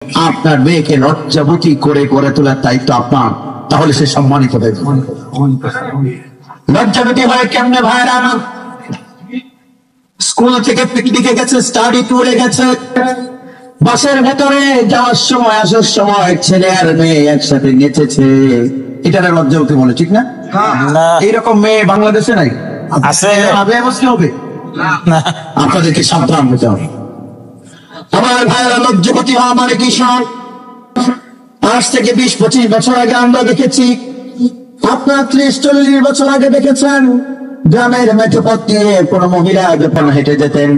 আপনার মেয়েকে লজ্জাবতী করে করে তোলার দায়িত্ব আপনার, তাহলে সে সম্মানিত হবে। লজ্জাবতী হয় কেমনে ভাইরা? স্কুল থেকে পিকনিকে গেছে, স্টাডি ট্যুরে গেছে, বাসের ভেতরে যাওয়ার সময় আসার সময় ছেলে আর মেয়ে একসাথে নেচেছে, এটা লজ্জাবতী বলে, ঠিক না? এইরকম মেয়ে বাংলাদেশে নাই, আছে হবে। আপনাদেরকে সাবধান হতে হবে। আমার ভাইয়েরা, লজ্জাবতী হওয়া মানে কি? আজ থেকে 20-25 বছর আগে আমরা দেখেছি, আপনার 30-40 বছর আগে দেখেছেন, গ্রামের মেঠোপথ দিয়ে কোন মহিলা যখন হেঁটে যেতেন,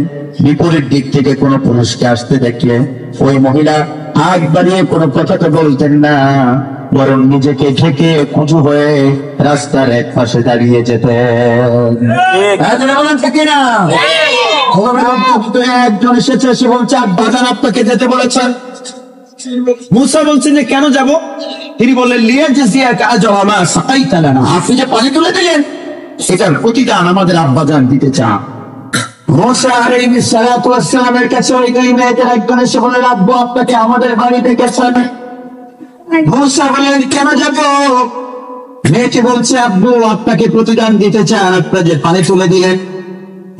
বিপরীত দিক থেকে কোন পুরুষকে আসতে দেখলে ওই মহিলা আগ বাড়িয়ে কোনো কথা তো বলতেন না, বরং নিজেকে ঢেকে কুঁজু হয়ে রাস্তার এক পাশে দাঁড়িয়ে যেতেন। থাকে না? একজন এসেছে, সে বলছে বাজার আপনাকে যেতে বলেছেন। মুসা বলছেন যে কেন যাব? তিনি বললেন আপনি যে পানি তুলে দিলেন, সেটার প্রতিদান আমাদের আব্বাজান দিতে চান। মুসা আলাইহিস সালাতু ওয়াস সালামের কাছে ওই দুই মেয়েদের একজন এসে বললেন, আব্বু আপনাকে আমাদের বাড়িতে গেছেন। মুসা বললেন কেন যাব? মেয়েটি বলছে, আব্বু আপনাকে প্রতিদান দিতে চান, আপনার যে পানি তুলে দিলেন।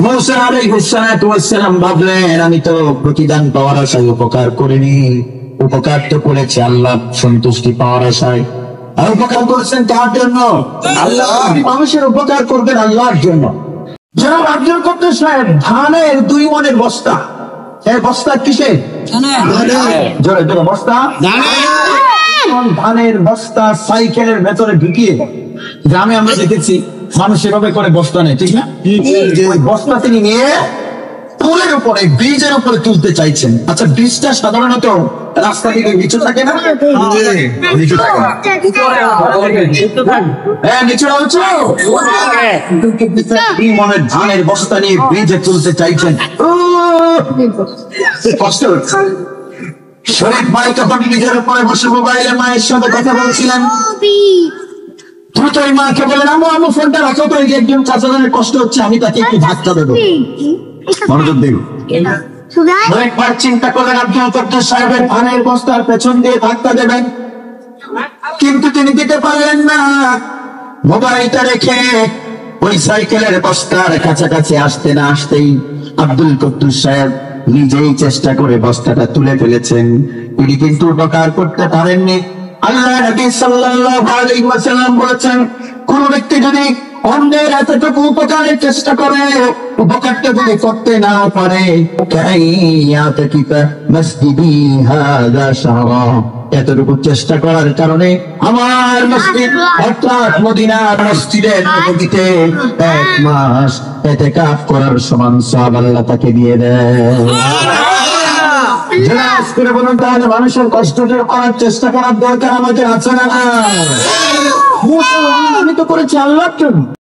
মুসা আলাইহিস সালাতু ওয়াস সালাম ভাবলেন, আমি তো প্রতিদান পাওয়ার আশায় উপকার করিনি, উপকার তো করেছে আল্লাহ সন্তুষ্টি পাওয়ার আশায়। আর উপকার করেছেন কার জন্য? আল্লাহ। মানুষের উপকার করবেন আল্লাহর জন্য। জনাব আব্দুল কুদ্দুস সাহেব, ধানের 2 মণের বস্তা, এই বস্তা কিসের? জোরে জোরে বস্তা, ধানের বস্তা সাইকেলের ভেতরে ঢুকিয়ে, গ্রামে আমরা দেখেছি মানুষ এভাবে করে বস্তা নেয়, ঠিক না? বস্তা তিনি নিয়ে পুলের উপরে, ব্রিজের উপরে তুলতে চাইছেন। আচ্ছা, ব্রিজটা সাধারণত রাস্তা থেকে নিচু থাকে না? নিচু থাকে না, মনের ধানের বস্তা নিয়ে ব্রিজে তুলতে চাইছেন, কষ্ট হচ্ছে। শরীফ ভাই তখন নিজের উপরে বসে মোবাইলে মায়ের সাথে কথা বলছিলেন। দ্রুত মাকে বলেন, আমু ফোনটা রাখো তো, একজন চাচাদের কষ্ট হচ্ছে, আমি তাকে একটু ধাক্কা দেবো। মনোযোগ দিন। একবার চিন্তা করলেন আব্দুল কুদ্দুস সাহেবের ধানের বস্তার পেছন দিয়ে ধাক্কা দেবেন, কিন্তু তিনি দিতে পারলেন না। মোবাইলটা রেখে ওই সাইকেলের বস্তার কাছাকাছি আসতে না আসতেই আব্দুল কুদ্দুস সাহেব নিজেই চেষ্টা করে বস্তাটা তুলে ফেলেছেন। তিনি কিন্তু উপকার করতে পারেননি। আল্লাহ নবী সাল্লাল্লাহু আলাইহি ওয়াসাল্লাম বলেছেন, কোন ব্যক্তি যদি অন্যের এতটুকু উপকারের চেষ্টা করে, উপকারটা যদি করতে না পারে, এতটুকু চেষ্টা করার কারণে আমার মসজিদ অর্থাৎ মদিনার মসজিদের নববীতে 1 মাস ইতিকাফ করার সমান সওয়াব আল্লাহ তাকে দিয়ে দেয়। করে বলুন, তাহলে মানুষের কষ্ট করার চেষ্টা করার দরকার আমাদের আছে না? আমি তো করেছি আল্লাহর জন্য।